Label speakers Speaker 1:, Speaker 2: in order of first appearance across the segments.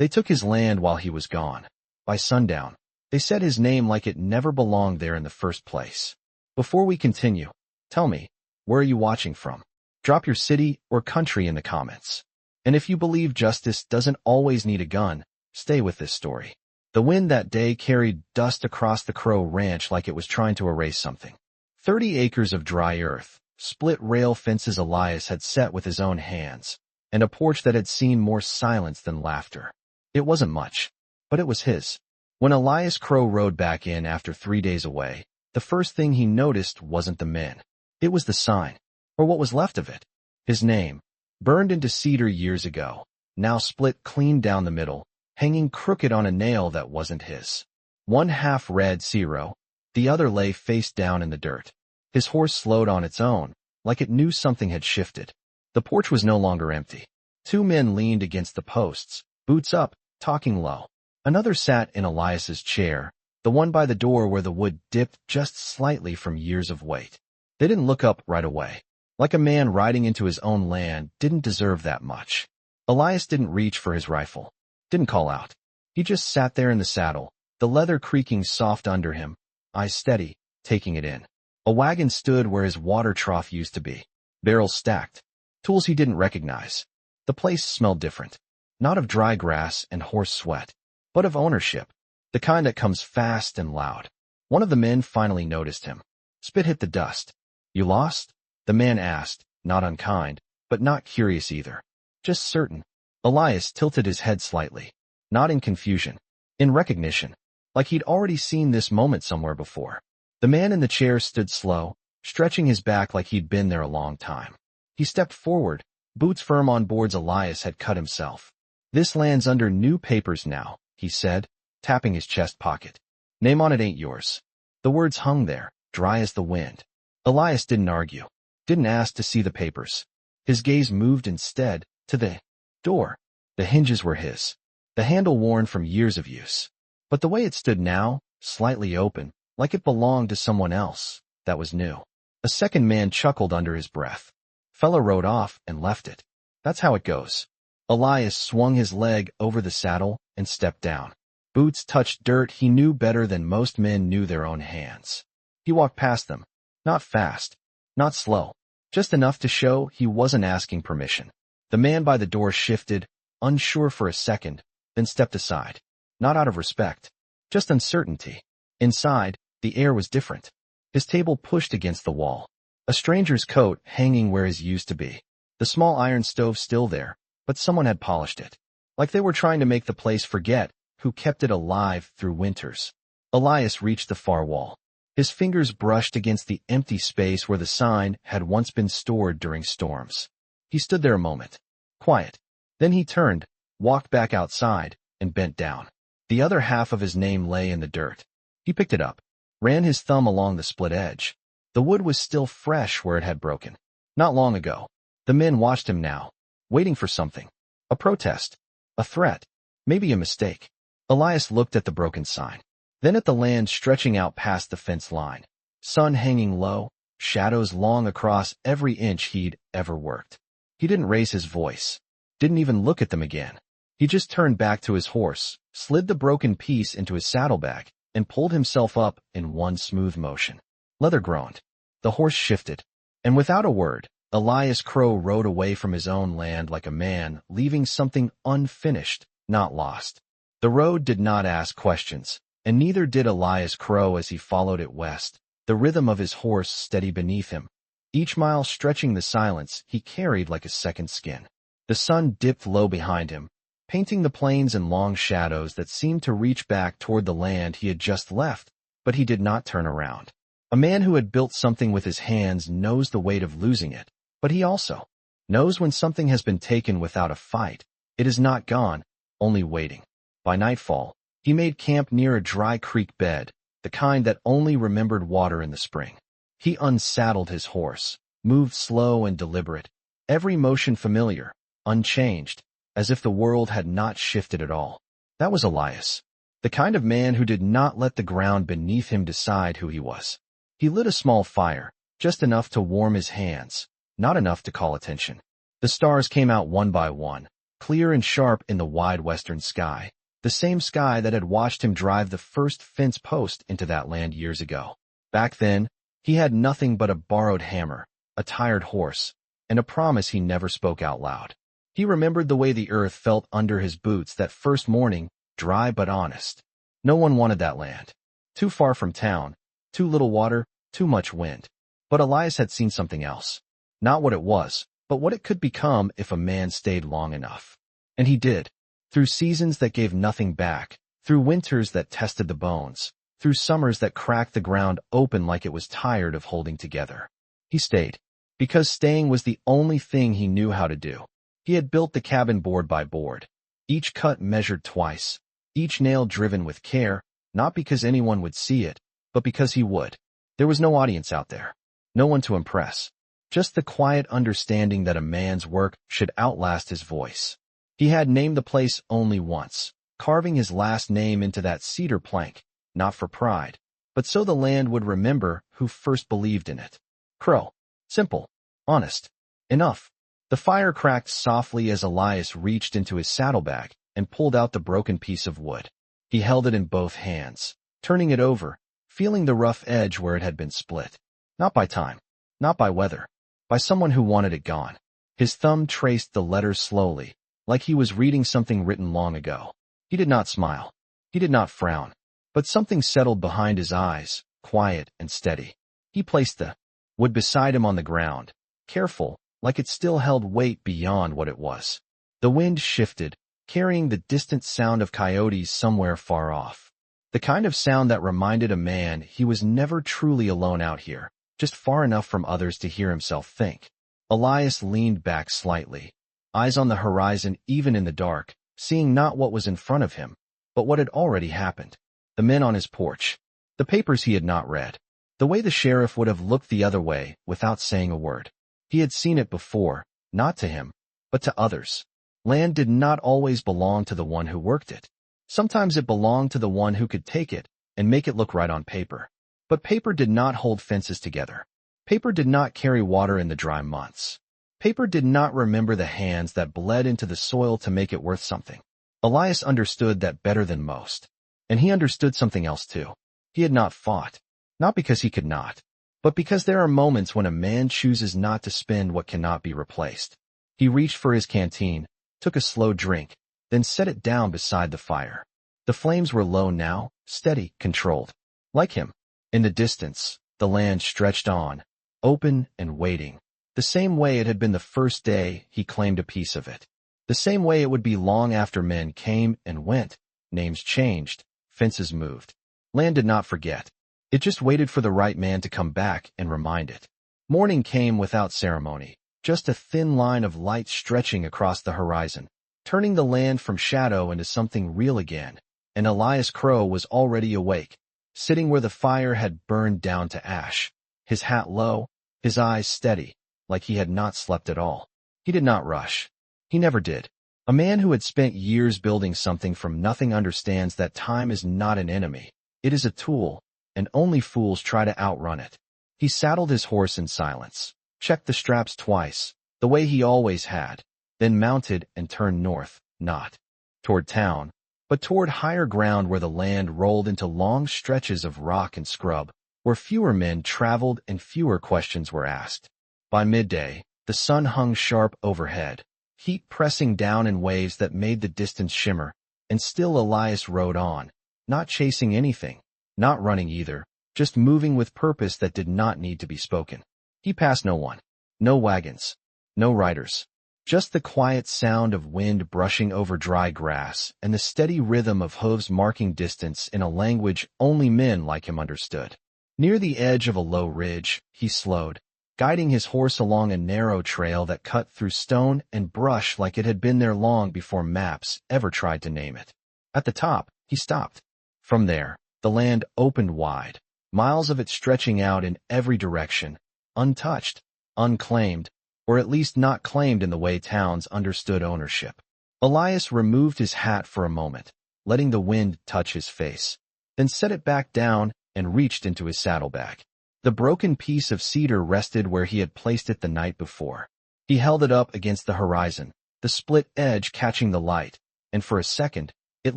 Speaker 1: They took his land while he was gone. By sundown, they said his name like it never belonged there in the first place. Before we continue, tell me, where are you watching from? Drop your city or country in the comments. And if you believe justice doesn't always need a gun, stay with this story. The wind that day carried dust across the Crow Ranch like it was trying to erase something. 30 acres of dry earth, split rail fences Elias had set with his own hands, and a porch that had seen more silence than laughter. It wasn't much, but it was his. When Elias Crow rode back in after 3 days away, the first thing he noticed wasn't the men. It was the sign, or what was left of it. His name, burned into cedar years ago, now split clean down the middle, hanging crooked on a nail that wasn't his. One half read 0, the other lay face down in the dirt. His horse slowed on its own, like it knew something had shifted. The porch was no longer empty. 2 men leaned against the posts, boots up, talking low. Another sat in Elias's chair, the one by the door where the wood dipped just slightly from years of weight. They didn't look up right away. Like a man riding into his own land didn't deserve that much. Elias didn't reach for his rifle, didn't call out. He just sat there in the saddle, the leather creaking soft under him, eyes steady, taking it in. A wagon stood where his water trough used to be, barrels stacked, tools he didn't recognize. The place smelled different, not of dry grass and horse sweat, but of ownership, the kind that comes fast and loud. One of the men finally noticed him. Spit hit the dust. You lost? The man asked, not unkind, but not curious either. Just certain. Elias tilted his head slightly, not in confusion, in recognition, like he'd already seen this moment somewhere before. The man in the chair stood slow, stretching his back like he'd been there a long time. He stepped forward, boots firm on boards Elias had cut himself. This land's under new papers now, he said, tapping his chest pocket. Name on it ain't yours. The words hung there, dry as the wind. Elias didn't argue, didn't ask to see the papers. His gaze moved instead to the door. The hinges were his, the handle worn from years of use. But the way it stood now, slightly open, like it belonged to someone else, that was new. A second man chuckled under his breath. Fella rode off and left it. That's how it goes. Elias swung his leg over the saddle and stepped down. Boots touched dirt he knew better than most men knew their own hands. He walked past them, not fast, not slow, just enough to show he wasn't asking permission. The man by the door shifted, unsure for a second, then stepped aside. Not out of respect, just uncertainty. Inside, the air was different. His table pushed against the wall. A stranger's coat hanging where his used to be. The small iron stove still there, but someone had polished it. Like they were trying to make the place forget who kept it alive through winters. Elias reached the far wall. His fingers brushed against the empty space where the sign had once been stored during storms. He stood there a moment, quiet. Then he turned, walked back outside, and bent down. The other half of his name lay in the dirt. He picked it up, ran his thumb along the split edge. The wood was still fresh where it had broken. Not long ago. The men watched him now, waiting for something. A protest, a threat, maybe a mistake. Elias looked at the broken sign, then at the land stretching out past the fence line. Sun hanging low, shadows long across every inch he'd ever worked. He didn't raise his voice, didn't even look at them again. He just turned back to his horse, slid the broken piece into his saddlebag, and pulled himself up in one smooth motion. Leather groaned. The horse shifted, and without a word, Elias Crow rode away from his own land like a man, leaving something unfinished, not lost. The road did not ask questions, and neither did Elias Crow as he followed it west, the rhythm of his horse steady beneath him. Each mile stretching the silence he carried like a second skin. The sun dipped low behind him, painting the plains in long shadows that seemed to reach back toward the land he had just left, but he did not turn around. A man who had built something with his hands knows the weight of losing it, but he also knows when something has been taken without a fight. It is not gone, only waiting. By nightfall, he made camp near a dry creek bed, the kind that only remembered water in the spring. He unsaddled his horse, moved slow and deliberate, every motion familiar, unchanged, as if the world had not shifted at all. That was Elias, the kind of man who did not let the ground beneath him decide who he was. He lit a small fire, just enough to warm his hands, not enough to call attention. The stars came out one by one, clear and sharp in the wide western sky, the same sky that had watched him drive the first fence post into that land years ago. Back then, he had nothing but a borrowed hammer, a tired horse, and a promise he never spoke out loud. He remembered the way the earth felt under his boots that first morning, dry but honest. No one wanted that land. Too far from town, too little water, too much wind. But Elias had seen something else. Not what it was, but what it could become if a man stayed long enough. And he did. Through seasons that gave nothing back, through winters that tested the bones, through summers that cracked the ground open like it was tired of holding together. He stayed. Because staying was the only thing he knew how to do. He had built the cabin board by board. Each cut measured twice. Each nail driven with care, not because anyone would see it, but because he would. There was no audience out there. No one to impress. Just the quiet understanding that a man's work should outlast his voice. He had named the place only once, carving his last name into that cedar plank, not for pride, but so the land would remember who first believed in it. Crow. Simple. Honest. Enough. The fire cracked softly as Elias reached into his saddlebag and pulled out the broken piece of wood. He held it in both hands, turning it over, feeling the rough edge where it had been split. Not by time. Not by weather. By someone who wanted it gone. His thumb traced the letters slowly, like he was reading something written long ago. He did not smile. He did not frown. But something settled behind his eyes, quiet and steady. He placed the wood beside him on the ground, careful, like it still held weight beyond what it was. The wind shifted, carrying the distant sound of coyotes somewhere far off. The kind of sound that reminded a man he was never truly alone out here, just far enough from others to hear himself think. Elias leaned back slightly, eyes on the horizon even in the dark, seeing not what was in front of him, but what had already happened. The men on his porch, the papers he had not read, the way the sheriff would have looked the other way without saying a word. He had seen it before, not to him, but to others. Land did not always belong to the one who worked it. Sometimes it belonged to the one who could take it and make it look right on paper. But paper did not hold fences together. Paper did not carry water in the dry months. Paper did not remember the hands that bled into the soil to make it worth something. Elias understood that better than most. And he understood something else too. He had not fought. Not because he could not, but because there are moments when a man chooses not to spend what cannot be replaced. He reached for his canteen, took a slow drink, then set it down beside the fire. The flames were low now, steady, controlled. Like him. In the distance, the land stretched on, open and waiting, the same way it had been the first day he claimed a piece of it. The same way it would be long after men came and went, names changed, fences moved. Land did not forget. It just waited for the right man to come back and remind it. Morning came without ceremony, just a thin line of light stretching across the horizon, turning the land from shadow into something real again, and Elias Crow was already awake, sitting where the fire had burned down to ash, his hat low, his eyes steady, like he had not slept at all. He did not rush. He never did. A man who had spent years building something from nothing understands that time is not an enemy. It is a tool, and only fools try to outrun it. He saddled his horse in silence, checked the straps twice, the way he always had, then mounted and turned north, not toward town, but toward higher ground where the land rolled into long stretches of rock and scrub, where fewer men traveled and fewer questions were asked. By midday, the sun hung sharp overhead, heat pressing down in waves that made the distance shimmer, and still Elias rode on, not chasing anything, not running either, just moving with purpose that did not need to be spoken. He passed no one, no wagons, no riders, just the quiet sound of wind brushing over dry grass and the steady rhythm of hooves marking distance in a language only men like him understood. Near the edge of a low ridge, he slowed, guiding his horse along a narrow trail that cut through stone and brush like it had been there long before maps ever tried to name it. At the top, he stopped. From there, the land opened wide, miles of it stretching out in every direction, untouched, unclaimed, or at least not claimed in the way towns understood ownership. Elias removed his hat for a moment, letting the wind touch his face, then set it back down and reached into his saddlebag. The broken piece of cedar rested where he had placed it the night before. He held it up against the horizon, the split edge catching the light, and for a second, it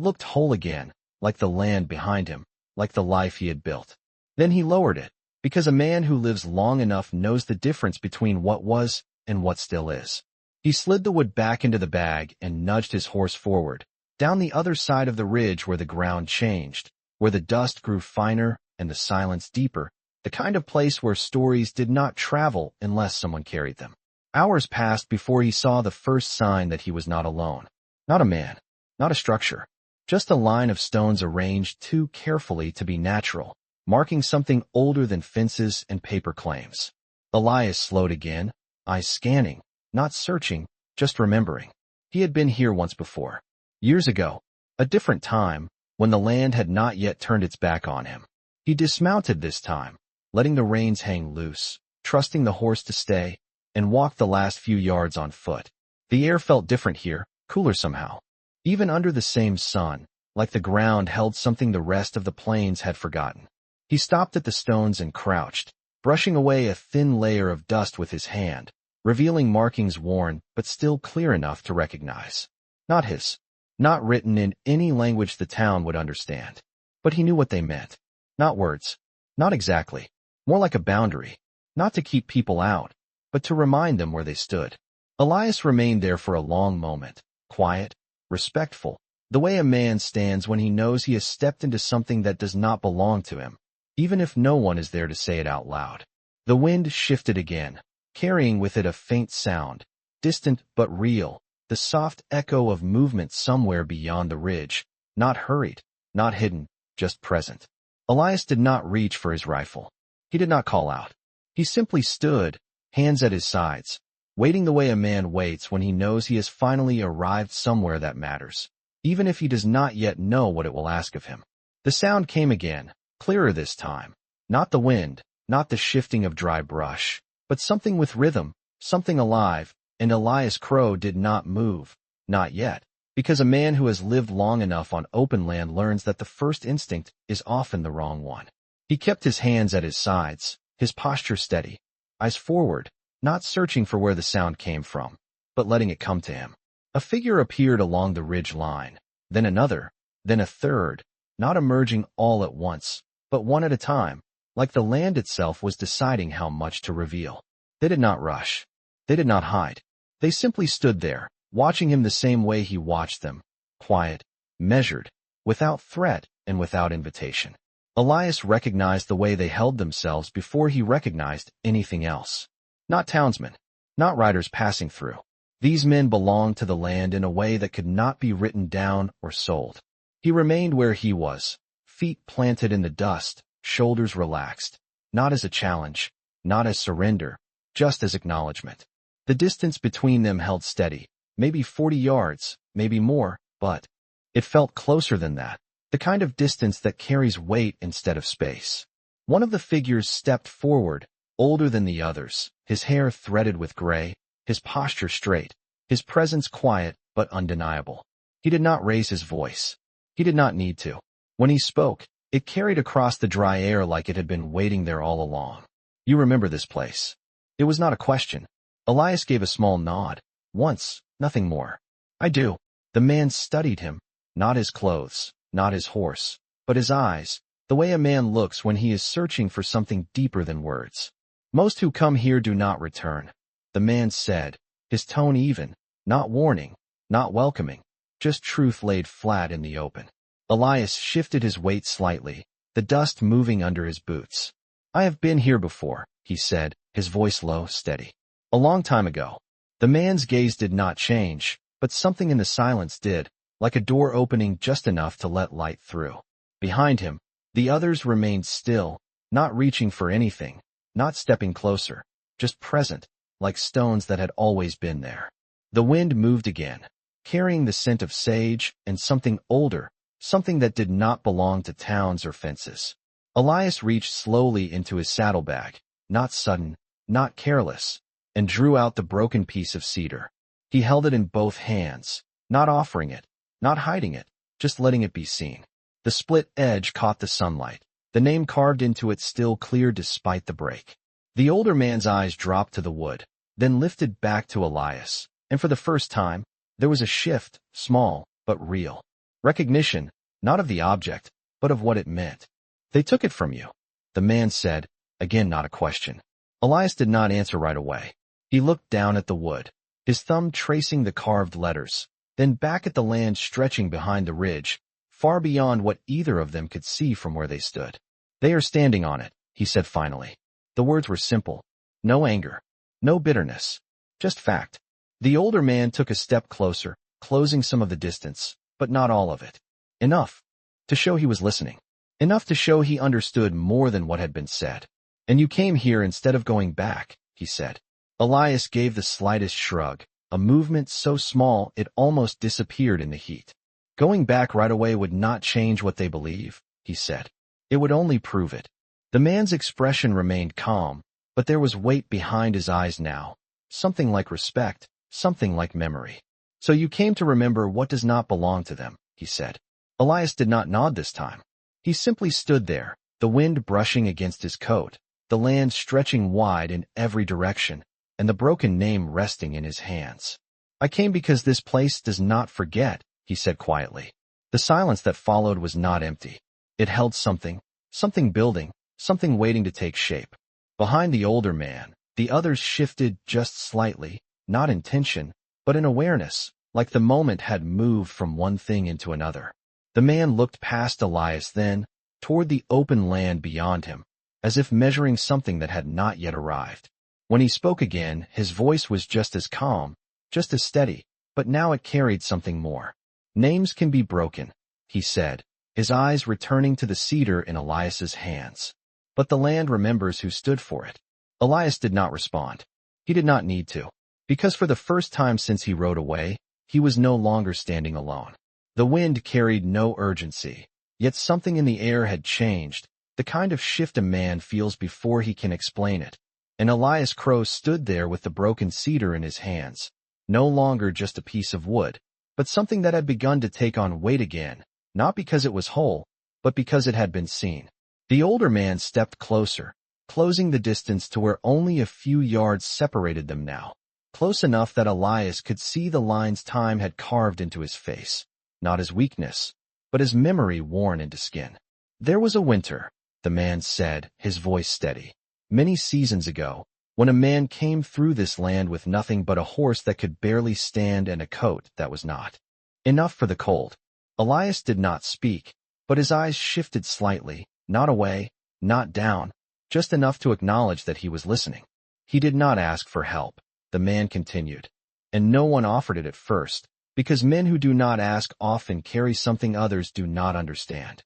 Speaker 1: looked whole again, like the land behind him, like the life he had built. Then he lowered it, because a man who lives long enough knows the difference between what was and what still is. He slid the wood back into the bag and nudged his horse forward, down the other side of the ridge where the ground changed, where the dust grew finer and the silence deeper, the kind of place where stories did not travel unless someone carried them. Hours passed before he saw the first sign that he was not alone. Not a man, not a structure, just a line of stones arranged too carefully to be natural, marking something older than fences and paper claims. Elias slowed again, eyes scanning, not searching, just remembering. He had been here once before. Years ago, a different time, when the land had not yet turned its back on him. He dismounted this time, letting the reins hang loose, trusting the horse to stay, and walked the last few yards on foot. The air felt different here, cooler somehow. Even under the same sun, like the ground held something the rest of the plains had forgotten. He stopped at the stones and crouched, brushing away a thin layer of dust with his hand, revealing markings worn but still clear enough to recognize. Not his. Not written in any language the town would understand. But he knew what they meant. Not words. Not exactly. More like a boundary. Not to keep people out, but to remind them where they stood. Elias remained there for a long moment, quiet, respectful, the way a man stands when he knows he has stepped into something that does not belong to him, even if no one is there to say it out loud. The wind shifted again, carrying with it a faint sound, distant but real, the soft echo of movement somewhere beyond the ridge, not hurried, not hidden, just present. Elias did not reach for his rifle. He did not call out. He simply stood, hands at his sides, waiting the way a man waits when he knows he has finally arrived somewhere that matters, even if he does not yet know what it will ask of him. The sound came again, clearer this time. Not the wind, not the shifting of dry brush, but something with rhythm, something alive, and Elias Crow did not move, not yet, because a man who has lived long enough on open land learns that the first instinct is often the wrong one. He kept his hands at his sides, his posture steady, eyes forward, not searching for where the sound came from, but letting it come to him. A figure appeared along the ridge line, then another, then a third, not emerging all at once, but one at a time, like the land itself was deciding how much to reveal. They did not rush. They did not hide. They simply stood there, watching him the same way he watched them, quiet, measured, without threat and without invitation. Elias recognized the way they held themselves before he recognized anything else. Not townsmen, not riders passing through. These men belonged to the land in a way that could not be written down or sold. He remained where he was, feet planted in the dust, shoulders relaxed, not as a challenge, not as surrender, just as acknowledgement. The distance between them held steady, maybe 40 yards, maybe more, but it felt closer than that, the kind of distance that carries weight instead of space. One of the figures stepped forward, older than the others, his hair threaded with gray, his posture straight, his presence quiet but undeniable. He did not raise his voice. He did not need to. When he spoke, it carried across the dry air like it had been waiting there all along. You remember this place. It was not a question. Elias gave a small nod. Once, nothing more. I do. The man studied him, not his clothes, not his horse, but his eyes, the way a man looks when he is searching for something deeper than words. Most who come here do not return. The man said, his tone even, not warning, not welcoming, just truth laid flat in the open. Elias shifted his weight slightly, the dust moving under his boots. I have been here before, he said, his voice low, steady. A long time ago. The man's gaze did not change, but something in the silence did, like a door opening just enough to let light through. Behind him, the others remained still, not reaching for anything, not stepping closer, just present, like stones that had always been there. The wind moved again, carrying the scent of sage and something older, something that did not belong to towns or fences. Elias reached slowly into his saddlebag, not sudden, not careless, and drew out the broken piece of cedar. He held it in both hands, not offering it, not hiding it, just letting it be seen. The split edge caught the sunlight, the name carved into it still clear despite the break. The older man's eyes dropped to the wood, then lifted back to Elias, and for the first time, There was a shift, small, but real. Recognition, not of the object, but of what it meant. They took it from you, the man said, again not a question. Elias did not answer right away. He looked down at the wood, his thumb tracing the carved letters, then back at the land stretching behind the ridge, far beyond what either of them could see from where they stood. They are standing on it, he said finally. The words were simple. No anger, no bitterness, just fact. The older man took a step closer, closing some of the distance, but not all of it. Enough to show he was listening. Enough to show he understood more than what had been said. And you came here instead of going back, he said. Elias gave the slightest shrug, a movement so small it almost disappeared in the heat. Going back right away would not change what they believe, he said. It would only prove it. The man's expression remained calm, but there was weight behind his eyes now. Something like respect, something like memory. So you came to remember what does not belong to them, he said. Elias did not nod this time. He simply stood there, the wind brushing against his coat, the land stretching wide in every direction, and the broken name resting in his hands. I came because this place does not forget, he said quietly. The silence that followed was not empty. It held something, something building, something waiting to take shape. Behind the older man, the others shifted just slightly, not in tension, but in awareness, like the moment had moved from one thing into another. The man looked past Elias then, toward the open land beyond him, as if measuring something that had not yet arrived. When he spoke again, his voice was just as calm, just as steady, but now it carried something more. Names can be broken, he said, his eyes returning to the cedar in Elias's hands. But the land remembers who stood for it. Elias did not respond. He did not need to, because for the first time since he rode away, he was no longer standing alone. The wind carried no urgency, yet something in the air had changed, the kind of shift a man feels before he can explain it. And Elias Crow stood there with the broken cedar in his hands, no longer just a piece of wood, but something that had begun to take on weight again, not because it was whole, but because it had been seen. The older man stepped closer, closing the distance to where only a few yards separated them now, close enough that Elias could see the lines time had carved into his face, not as weakness, but as memory worn into skin. There was a winter, the man said, his voice steady, many seasons ago, when a man came through this land with nothing but a horse that could barely stand and a coat that was not enough for the cold. Elias did not speak, but his eyes shifted slightly, not away, not down, just enough to acknowledge that he was listening. He did not ask for help, the man continued, and no one offered it at first, because men who do not ask often carry something others do not understand.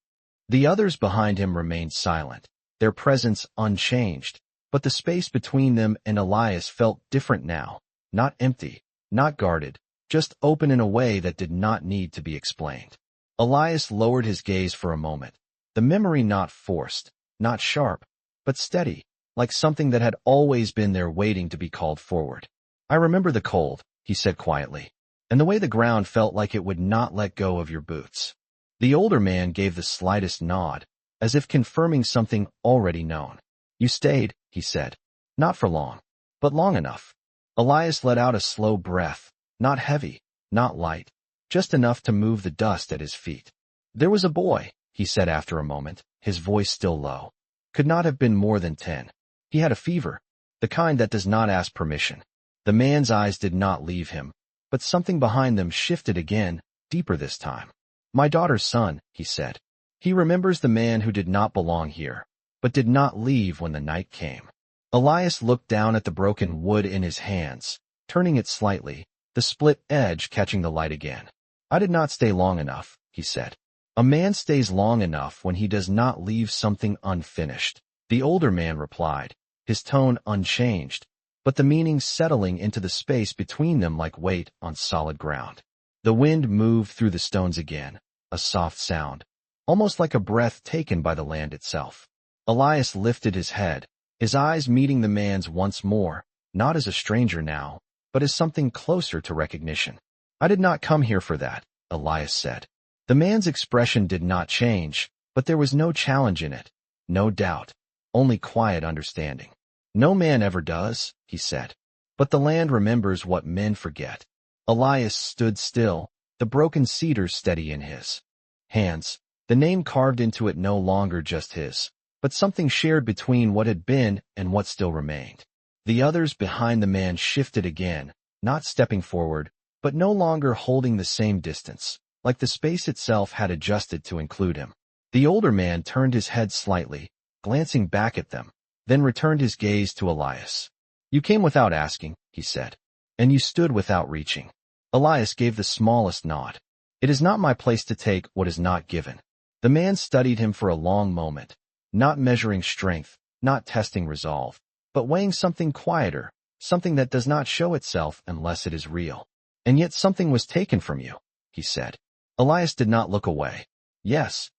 Speaker 1: The others behind him remained silent, their presence unchanged, but the space between them and Elias felt different now, not empty, not guarded, just open in a way that did not need to be explained. Elias lowered his gaze for a moment, the memory not forced, not sharp, but steady, like something that had always been there waiting to be called forward. I remember the cold, he said quietly, and the way the ground felt like it would not let go of your boots. The older man gave the slightest nod, as if confirming something already known. You stayed, he said. Not for long, but long enough. Elias let out a slow breath, not heavy, not light, just enough to move the dust at his feet. There was a boy, he said after a moment, his voice still low. Could not have been more than 10. He had a fever, the kind that does not ask permission. The man's eyes did not leave him, but something behind them shifted again, deeper this time. My daughter's son, he said. He remembers the man who did not belong here, but did not leave when the night came. Elias looked down at the broken wood in his hands, turning it slightly, the split edge catching the light again. I did not stay long enough, he said. A man stays long enough when he does not leave something unfinished. The older man replied, his tone unchanged, but the meaning settling into the space between them like weight on solid ground. The wind moved through the stones again, a soft sound, almost like a breath taken by the land itself. Elias lifted his head, his eyes meeting the man's once more, not as a stranger now, but as something closer to recognition. I did not come here for that, Elias said. The man's expression did not change, but there was no challenge in it, no doubt, only quiet understanding. No man ever does, he said. But the land remembers what men forget. Elias stood still, the broken cedar steady in his hands, the name carved into it no longer just his, but something shared between what had been and what still remained. The others behind the man shifted again, not stepping forward, but no longer holding the same distance, like the space itself had adjusted to include him. The older man turned his head slightly, glancing back at them, then returned his gaze to Elias. "You came without asking," he said, "and you stood without reaching." Elias gave the smallest nod. "It is not my place to take what is not given." The man studied him for a long moment, not measuring strength, not testing resolve, but weighing something quieter, something that does not show itself unless it is real. "And yet something was taken from you," he said. Elias did not look away. "Yes."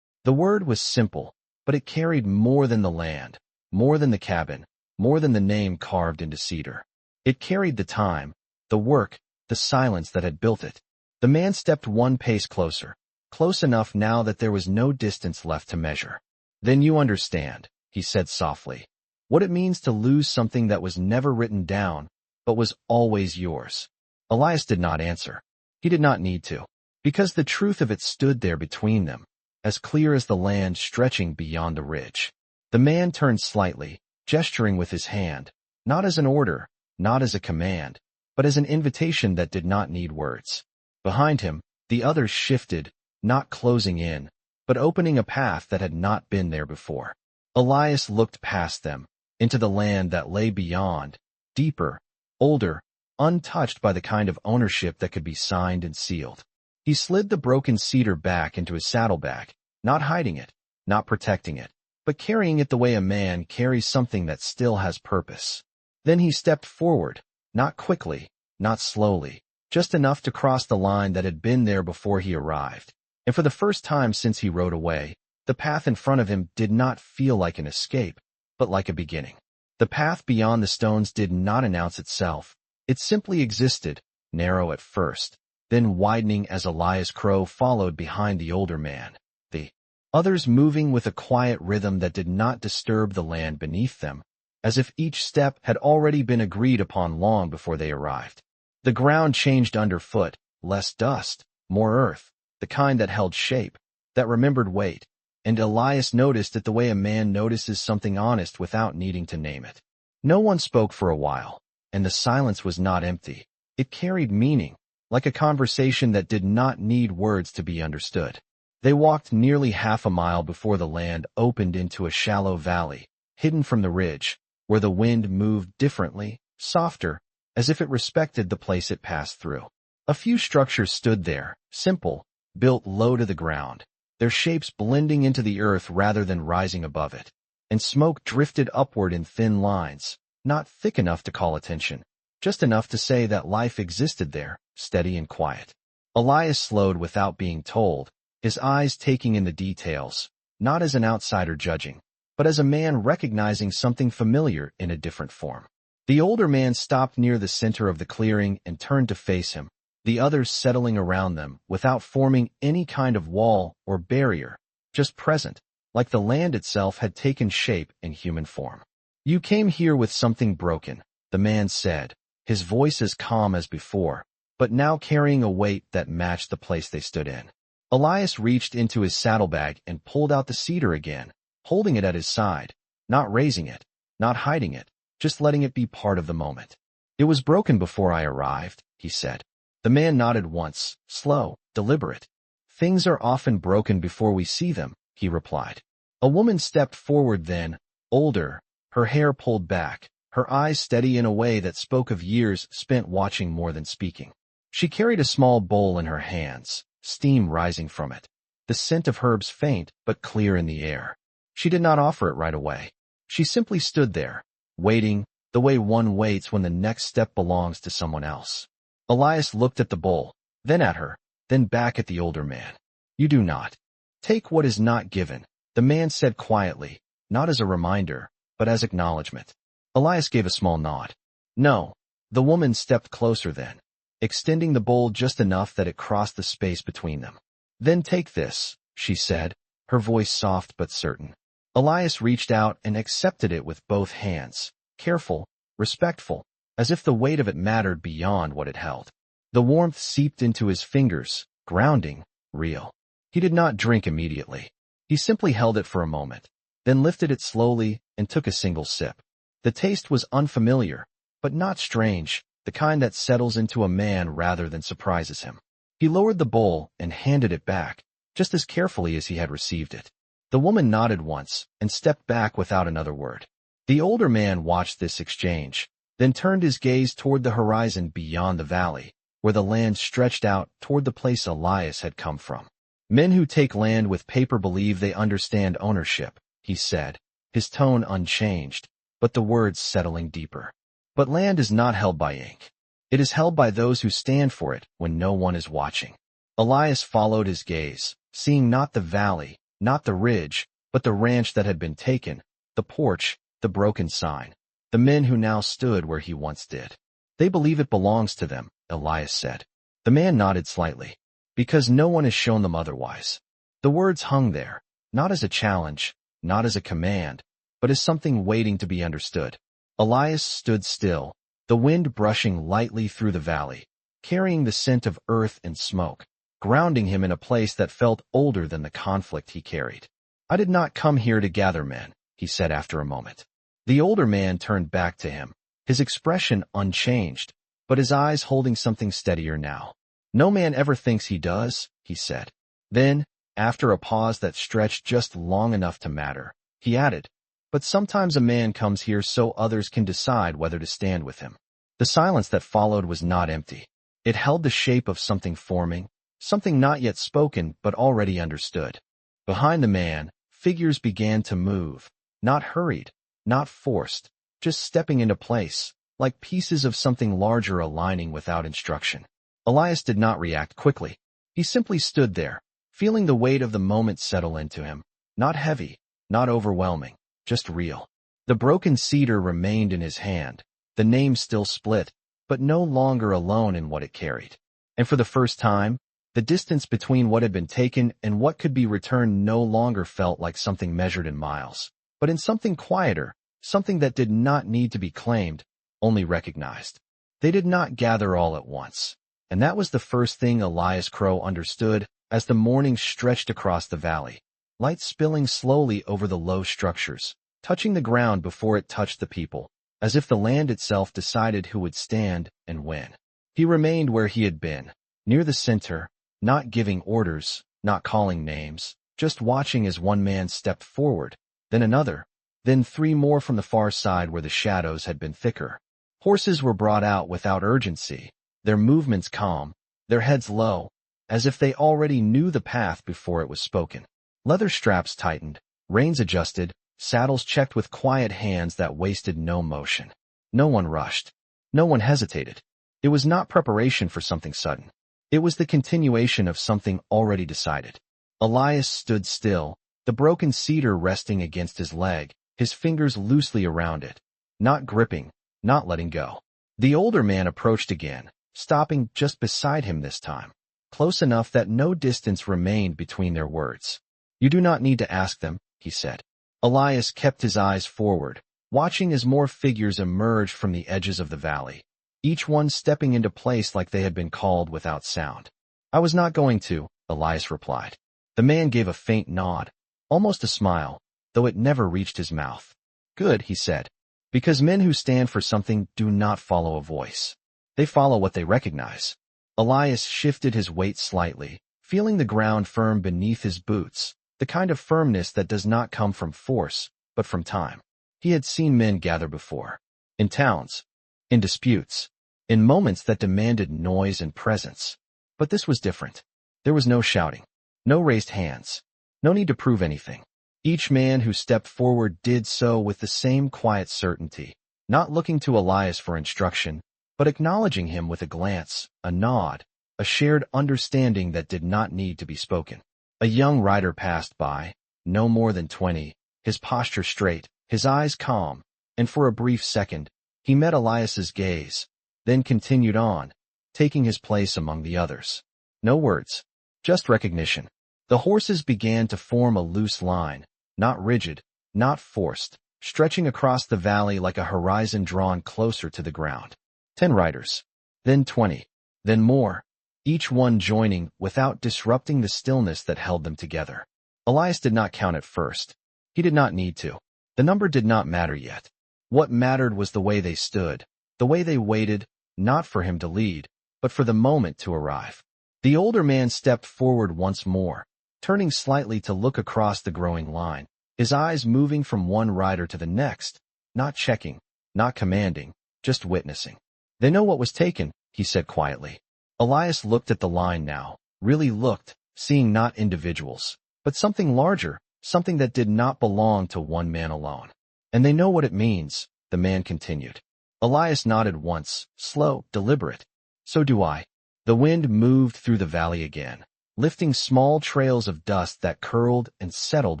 Speaker 1: The word was simple, but it carried more than the land, more than the cabin, more than the name carved into cedar. It carried the time, the work, the silence that had built it. The man stepped one pace closer, close enough now that there was no distance left to measure. "Then you understand," he said softly, "what it means to lose something that was never written down, but was always yours." Elias did not answer. He did not need to, because the truth of it stood there between them, as clear as the land stretching beyond the ridge. The man turned slightly, gesturing with his hand, not as an order, not as a command, but as an invitation that did not need words. Behind him, the others shifted, not closing in, but opening a path that had not been there before. Elias looked past them, into the land that lay beyond, deeper, older, untouched by the kind of ownership that could be signed and sealed. He slid the broken cedar back into his saddlebag, not hiding it, not protecting it, but carrying it the way a man carries something that still has purpose. Then he stepped forward, not quickly, not slowly, just enough to cross the line that had been there before he arrived. And for the first time since he rode away, the path in front of him did not feel like an escape, but like a beginning. The path beyond the stones did not announce itself. It simply existed, narrow at first, then widening as Elias Crow followed behind the older man, the others moving with a quiet rhythm that did not disturb the land beneath them, as if each step had already been agreed upon long before they arrived. The ground changed underfoot, less dust, more earth, the kind that held shape, that remembered weight, and Elias noticed it the way a man notices something honest without needing to name it. No one spoke for a while, and the silence was not empty. It carried meaning, like a conversation that did not need words to be understood. They walked nearly half a mile before the land opened into a shallow valley, hidden from the ridge, where the wind moved differently, softer, as if it respected the place it passed through. A few structures stood there, simple, built low to the ground, their shapes blending into the earth rather than rising above it, and smoke drifted upward in thin lines, not thick enough to call attention, just enough to say that life existed there, steady and quiet. Elias slowed without being told, his eyes taking in the details, not as an outsider judging, but as a man recognizing something familiar in a different form. The older man stopped near the center of the clearing and turned to face him, the others settling around them without forming any kind of wall or barrier, just present, like the land itself had taken shape in human form. "You came here with something broken," the man said, his voice as calm as before, but now carrying a weight that matched the place they stood in. Elias reached into his saddlebag and pulled out the cedar again, holding it at his side, not raising it, not hiding it, just letting it be part of the moment. "It was broken before I arrived," he said. The man nodded once, slow, deliberate. "Things are often broken before we see them," he replied. A woman stepped forward then, older, her hair pulled back, her eyes steady in a way that spoke of years spent watching more than speaking. She carried a small bowl in her hands, steam rising from it, the scent of herbs faint but clear in the air. She did not offer it right away. She simply stood there, waiting, the way one waits when the next step belongs to someone else. Elias looked at the bowl, then at her, then back at the older man. "You do not take what is not given," the man said quietly, not as a reminder, but as acknowledgement. Elias gave a small nod. "No." The woman stepped closer then, extending the bowl just enough that it crossed the space between them. "Then take this," she said, her voice soft but certain. Elias reached out and accepted it with both hands, careful, respectful, as if the weight of it mattered beyond what it held. The warmth seeped into his fingers, grounding, real. He did not drink immediately. He simply held it for a moment, then lifted it slowly and took a single sip. The taste was unfamiliar, but not strange, the kind that settles into a man rather than surprises him. He lowered the bowl and handed it back, just as carefully as he had received it. The woman nodded once and stepped back without another word. The older man watched this exchange, then turned his gaze toward the horizon beyond the valley, where the land stretched out toward the place Elias had come from. Men who take land with paper believe they understand ownership, he said, his tone unchanged, but the words settling deeper. But land is not held by ink. It is held by those who stand for it when no one is watching. Elias followed his gaze, seeing not the valley, not the ridge, but the ranch that had been taken, the porch, the broken sign, the men who now stood where he once did. They believe it belongs to them, Elias said. The man nodded slightly. Because no one has shown them otherwise. The words hung there, not as a challenge, not as a command, but as something waiting to be understood. Elias stood still, the wind brushing lightly through the valley, carrying the scent of earth and smoke, grounding him in a place that felt older than the conflict he carried. I did not come here to gather men, he said after a moment. The older man turned back to him, his expression unchanged, but his eyes holding something steadier now. No man ever thinks he does, he said. Then, after a pause that stretched just long enough to matter, he added, but sometimes a man comes here so others can decide whether to stand with him. The silence that followed was not empty. It held the shape of something forming, something not yet spoken but already understood. Behind the man, figures began to move, not hurried, not forced, just stepping into place, like pieces of something larger aligning without instruction. Elias did not react quickly. He simply stood there, feeling the weight of the moment settle into him. Not heavy, not overwhelming, just real. The broken cedar remained in his hand, the name still split, but no longer alone in what it carried. And for the first time, the distance between what had been taken and what could be returned no longer felt like something measured in miles, but in something quieter, something that did not need to be claimed, only recognized. They did not gather all at once. And that was the first thing Elias Crow understood as the morning stretched across the valley, light spilling slowly over the low structures, touching the ground before it touched the people, as if the land itself decided who would stand and when. He remained where he had been, near the center, not giving orders, not calling names, just watching as one man stepped forward, then another, then three more from the far side where the shadows had been thicker. Horses were brought out without urgency, their movements calm, their heads low, as if they already knew the path before it was spoken. Leather straps tightened, reins adjusted, saddles checked with quiet hands that wasted no motion. No one rushed. No one hesitated. It was not preparation for something sudden. It was the continuation of something already decided. Elias stood still, the broken cedar resting against his leg, his fingers loosely around it, not gripping, not letting go. The older man approached again, stopping just beside him this time, close enough that no distance remained between their words. You do not need to ask them, he said. Elias kept his eyes forward, watching as more figures emerged from the edges of the valley, each one stepping into place like they had been called without sound. I was not going to, Elias replied. The man gave a faint nod, almost a smile, though it never reached his mouth. Good, he said, because men who stand for something do not follow a voice. They follow what they recognize. Elias shifted his weight slightly, feeling the ground firm beneath his boots, the kind of firmness that does not come from force, but from time. He had seen men gather before. In towns. In disputes. In moments that demanded noise and presence. But this was different. There was no shouting. No raised hands. No need to prove anything. Each man who stepped forward did so with the same quiet certainty, not looking to Elias for instruction, but acknowledging him with a glance, a nod, a shared understanding that did not need to be spoken. A young rider passed by, no more than 20, his posture straight, his eyes calm, and for a brief second, he met Elias's gaze, then continued on, taking his place among the others. No words, just recognition. The horses began to form a loose line, not rigid, not forced, stretching across the valley like a horizon drawn closer to the ground. 10 riders. Then 20. then more, each one joining without disrupting the stillness that held them together. Elias did not count at first. He did not need to. The number did not matter yet. What mattered was the way they stood, the way they waited, not for him to lead, but for the moment to arrive. The older man stepped forward once more, turning slightly to look across the growing line, his eyes moving from one rider to the next, not checking, not commanding, just witnessing. "They know what was taken," he said quietly. Elias looked at the line now, really looked, seeing not individuals, but something larger, something that did not belong to one man alone. "And they know what it means," the man continued. Elias nodded once, slow, deliberate. "So do I." The wind moved through the valley again, lifting small trails of dust that curled and settled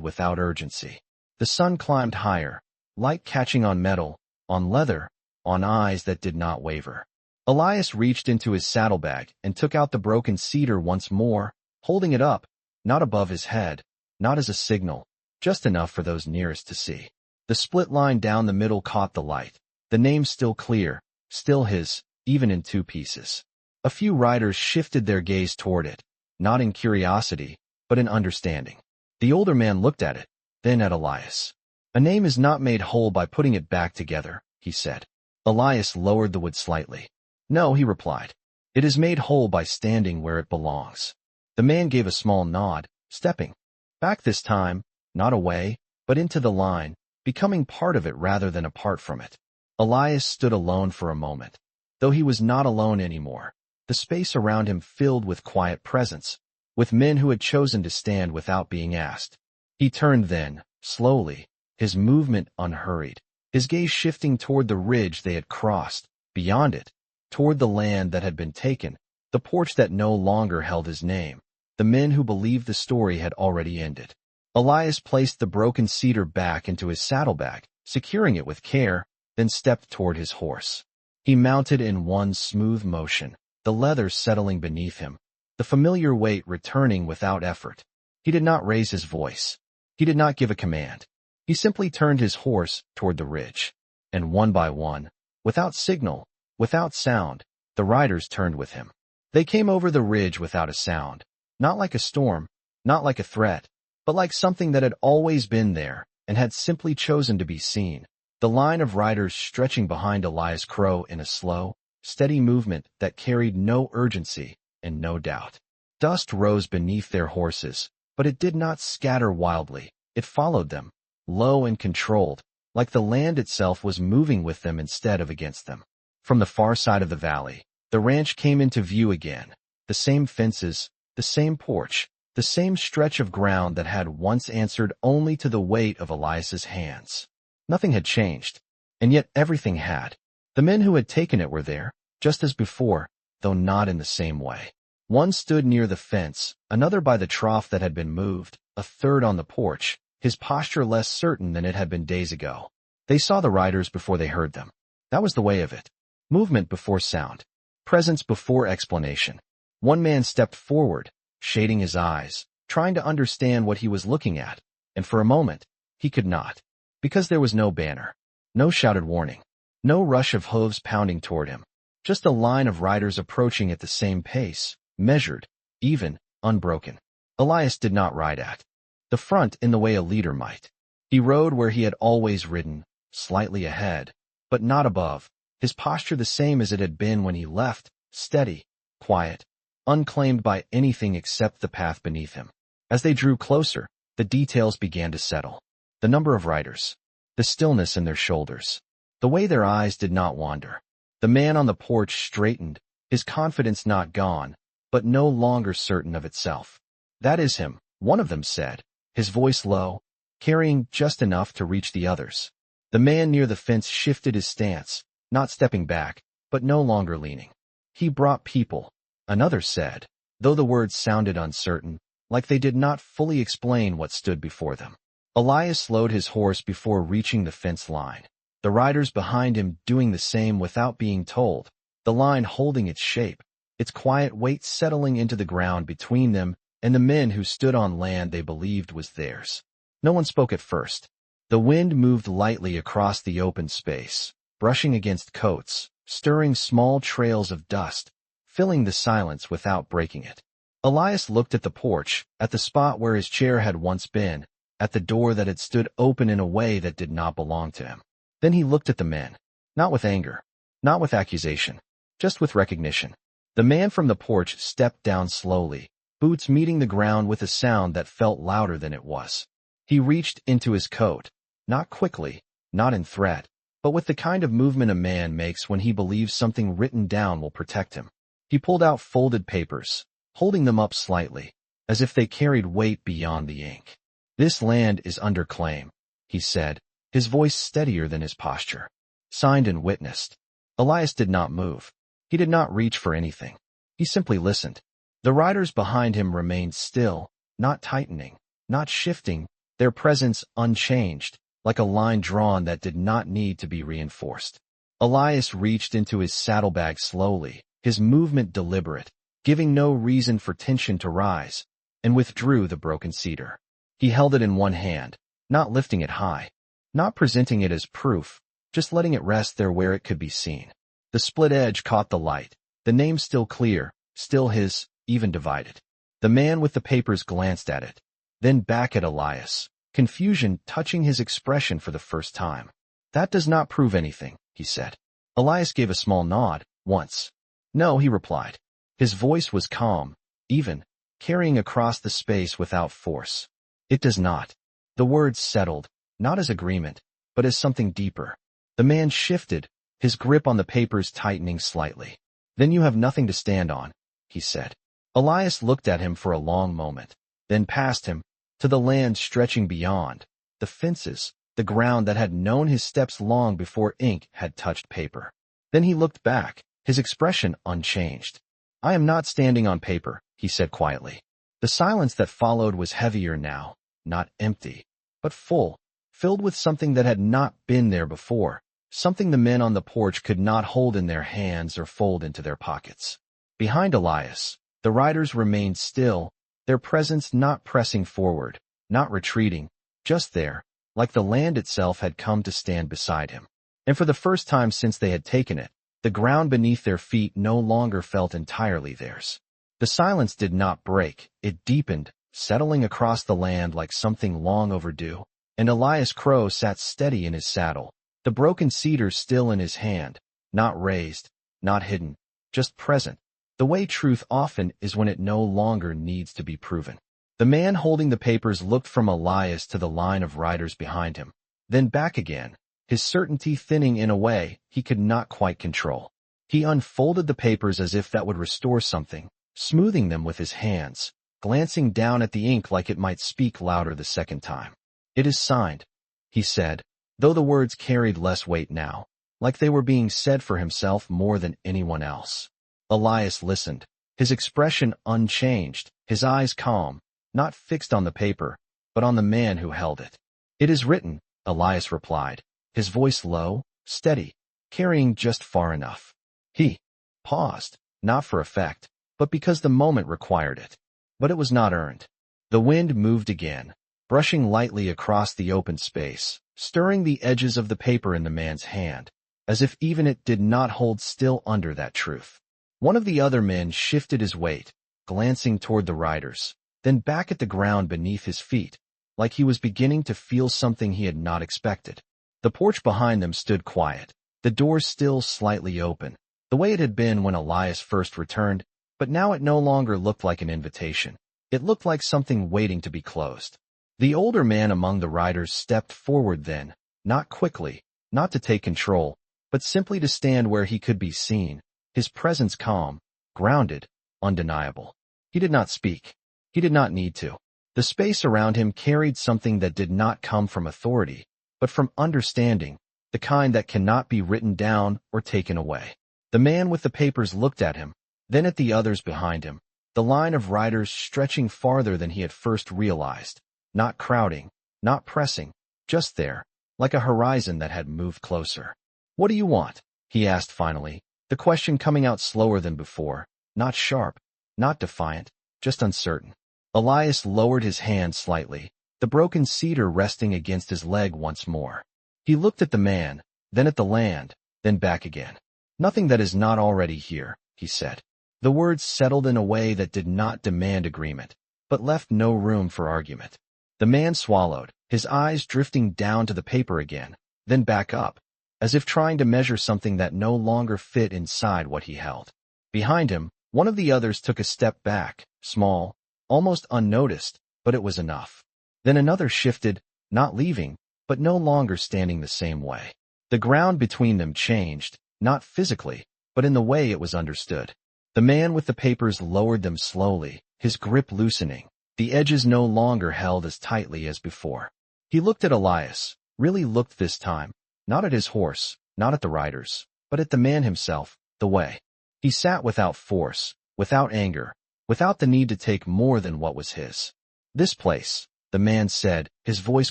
Speaker 1: without urgency. The sun climbed higher, light catching on metal, on leather, on eyes that did not waver. Elias reached into his saddlebag and took out the broken cedar once more, holding it up, not above his head, not as a signal, just enough for those nearest to see. The split line down the middle caught the light, the name still clear, still his, even in two pieces. A few riders shifted their gaze toward it, not in curiosity, but in understanding. The older man looked at it, then at Elias. "A name is not made whole by putting it back together," he said. Elias lowered the wood slightly. "No," he replied. "It is made whole by standing where it belongs." The man gave a small nod, stepping back this time, not away, but into the line, becoming part of it rather than apart from it. Elias stood alone for a moment. Though he was not alone anymore, the space around him filled with quiet presence, with men who had chosen to stand without being asked. He turned then, slowly, his movement unhurried, his gaze shifting toward the ridge they had crossed, beyond it, toward the land that had been taken, the porch that no longer held his name, the men who believed the story had already ended. Elias placed the broken cedar back into his saddlebag, securing it with care, then stepped toward his horse. He mounted in one smooth motion, the leather settling beneath him, the familiar weight returning without effort. He did not raise his voice. He did not give a command. He simply turned his horse toward the ridge. And one by one, without signal, without sound, the riders turned with him. They came over the ridge without a sound, not like a storm, not like a threat, but like something that had always been there and had simply chosen to be seen. The line of riders stretching behind Elias Crow in a slow, steady movement that carried no urgency and no doubt. Dust rose beneath their horses, but it did not scatter wildly. It followed them, low and controlled, like the land itself was moving with them instead of against them. From the far side of the valley, the ranch came into view again, the same fences, the same porch, the same stretch of ground that had once answered only to the weight of Elias's hands. Nothing had changed, and yet everything had. The men who had taken it were there, just as before, though not in the same way. One stood near the fence, another by the trough that had been moved, a third on the porch, his posture less certain than it had been days ago. They saw the riders before they heard them. That was the way of it. Movement before sound. Presence before explanation. One man stepped forward, shading his eyes, trying to understand what he was looking at, and for a moment, he could not. Because there was no banner, no shouted warning, no rush of hooves pounding toward him, just a line of riders approaching at the same pace, measured, even, unbroken. Elias did not ride at the front in the way a leader might. He rode where he had always ridden, slightly ahead, but not above, his posture the same as it had been when he left, steady, quiet, unclaimed by anything except the path beneath him. As they drew closer, the details began to settle. The number of riders, the stillness in their shoulders, the way their eyes did not wander. The man on the porch straightened, his confidence not gone, but no longer certain of itself. "That is him," one of them said, his voice low, carrying just enough to reach the others. The man near the fence shifted his stance, not stepping back, but no longer leaning. "He brought people," another said, though the words sounded uncertain, like they did not fully explain what stood before them. Elias slowed his horse before reaching the fence line, the riders behind him doing the same without being told, the line holding its shape, its quiet weight settling into the ground between them and the men who stood on land they believed was theirs. No one spoke at first. The wind moved lightly across the open space, brushing against coats, stirring small trails of dust, filling the silence without breaking it. Elias looked at the porch, at the spot where his chair had once been, at the door that had stood open in a way that did not belong to him. Then he looked at the men. Not with anger, not with accusation, just with recognition. The man from the porch stepped down slowly, boots meeting the ground with a sound that felt louder than it was. He reached into his coat, not quickly, not in threat, but with the kind of movement a man makes when he believes something written down will protect him. He pulled out folded papers, holding them up slightly, as if they carried weight beyond the ink. "This land is under claim," he said, his voice steadier than his posture. "Signed and witnessed." Elias did not move. He did not reach for anything. He simply listened. The riders behind him remained still, not tightening, not shifting, their presence unchanged, like a line drawn that did not need to be reinforced. Elias reached into his saddlebag slowly, his movement deliberate, giving no reason for tension to rise, and withdrew the broken cedar. He held it in one hand, not lifting it high, not presenting it as proof, just letting it rest there where it could be seen. The split edge caught the light, the name still clear, still his, even divided. The man with the papers glanced at it, then back at Elias, confusion touching his expression for the first time. "That does not prove anything," he said. Elias gave a small nod, once. "No," he replied. His voice was calm, even, carrying across the space without force. "It does not." The words settled, not as agreement, but as something deeper. The man shifted, his grip on the papers tightening slightly. "Then you have nothing to stand on," he said. Elias looked at him for a long moment, then past him, to the land stretching beyond, the fences, the ground that had known his steps long before ink had touched paper. Then he looked back, his expression unchanged. "I am not standing on paper," he said quietly. The silence that followed was heavier now, not empty, but full, filled with something that had not been there before, something the men on the porch could not hold in their hands or fold into their pockets. Behind Elias, the riders remained still, their presence not pressing forward, not retreating, just there, like the land itself had come to stand beside him. And for the first time since they had taken it, the ground beneath their feet no longer felt entirely theirs. The silence did not break, it deepened, settling across the land like something long overdue, and Elias Crow sat steady in his saddle, the broken cedar still in his hand, not raised, not hidden, just present, the way truth often is when it no longer needs to be proven. The man holding the papers looked from Elias to the line of riders behind him, then back again, his certainty thinning in a way he could not quite control. He unfolded the papers as if that would restore something, smoothing them with his hands, glancing down at the ink like it might speak louder the second time. "It is signed," he said, though the words carried less weight now, like they were being said for himself more than anyone else. Elias listened, his expression unchanged, his eyes calm, not fixed on the paper, but on the man who held it. "It is written," Elias replied, his voice low, steady, carrying just far enough. He paused, not for effect, but because the moment required it. But it was not earned. The wind moved again, brushing lightly across the open space, stirring the edges of the paper in the man's hand, as if even it did not hold still under that truth. One of the other men shifted his weight, glancing toward the riders, then back at the ground beneath his feet, like he was beginning to feel something he had not expected. The porch behind them stood quiet, the door still slightly open, the way it had been when Elias first returned, but now it no longer looked like an invitation. It looked like something waiting to be closed. The older man among the riders stepped forward then, not quickly, not to take control, but simply to stand where he could be seen, his presence calm, grounded, undeniable. He did not speak. He did not need to. The space around him carried something that did not come from authority, but from understanding, the kind that cannot be written down or taken away. The man with the papers looked at him, then at the others behind him, the line of riders stretching farther than he had first realized, not crowding, not pressing, just there, like a horizon that had moved closer. "What do you want?" he asked finally, the question coming out slower than before, not sharp, not defiant, just uncertain. Elias lowered his hand slightly, the broken cedar resting against his leg once more. He looked at the man, then at the land, then back again. "Nothing that is not already here," he said. The words settled in a way that did not demand agreement, but left no room for argument. The man swallowed, his eyes drifting down to the paper again, then back up, as if trying to measure something that no longer fit inside what he held. Behind him, one of the others took a step back, small, almost unnoticed, but it was enough. Then another shifted, not leaving, but no longer standing the same way. The ground between them changed, not physically, but in the way it was understood. The man with the papers lowered them slowly, his grip loosening, the edges no longer held as tightly as before. He looked at Elias, really looked this time, not at his horse, not at the riders, but at the man himself, the way. He sat without force, without anger, without the need to take more than what was his. This place, the man said, his voice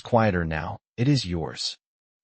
Speaker 1: quieter now, it is yours.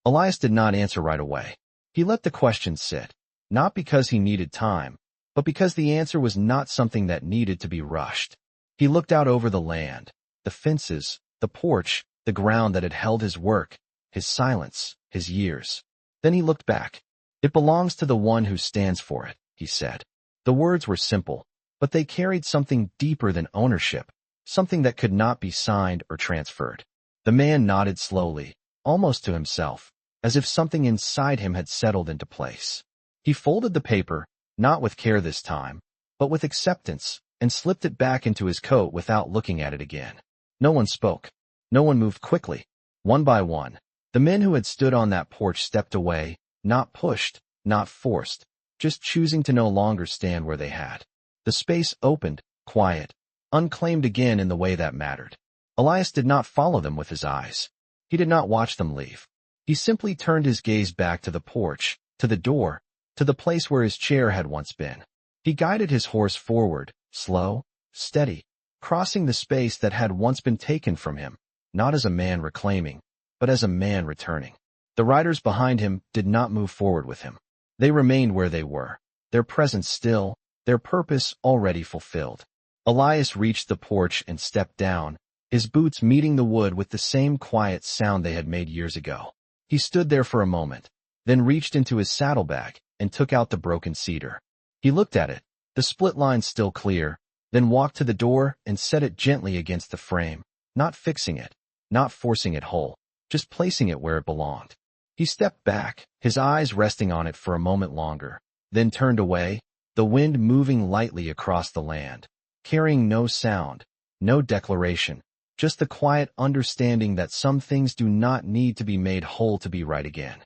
Speaker 1: Elias did not answer right away. He let the question sit, not because he needed time, but because the answer was not something that needed to be rushed. He looked out over the land, the fences, the porch, the ground that had held his work, his silence, his years. Then he looked back. It belongs to the one who stands for it, he said. The words were simple, but they carried something deeper than ownership, something that could not be signed or transferred. The man nodded slowly, almost to himself, as if something inside him had settled into place. He folded the paper, not with care this time, but with acceptance, and slipped it back into his coat without looking at it again. No one spoke. No one moved quickly. One by one, the men who had stood on that porch stepped away, not pushed, not forced, just choosing to no longer stand where they had. The space opened, quiet, unclaimed again in the way that mattered. Elias did not follow them with his eyes. He did not watch them leave. He simply turned his gaze back to the porch, to the door, to the place where his chair had once been. He guided his horse forward, slow, steady, crossing the space that had once been taken from him, not as a man reclaiming, but as a man returning. The riders behind him did not move forward with him. They remained where they were, their presence still, their purpose already fulfilled. Elias reached the porch and stepped down, his boots meeting the wood with the same quiet sound they had made years ago. He stood there for a moment, then reached into his saddlebag and took out the broken cedar. He looked at it, the split lines still clear, then walked to the door and set it gently against the frame, not fixing it, not forcing it whole, just placing it where it belonged. He stepped back, his eyes resting on it for a moment longer, then turned away, the wind moving lightly across the land, carrying no sound, no declaration, just the quiet understanding that some things do not need to be made whole to be right again.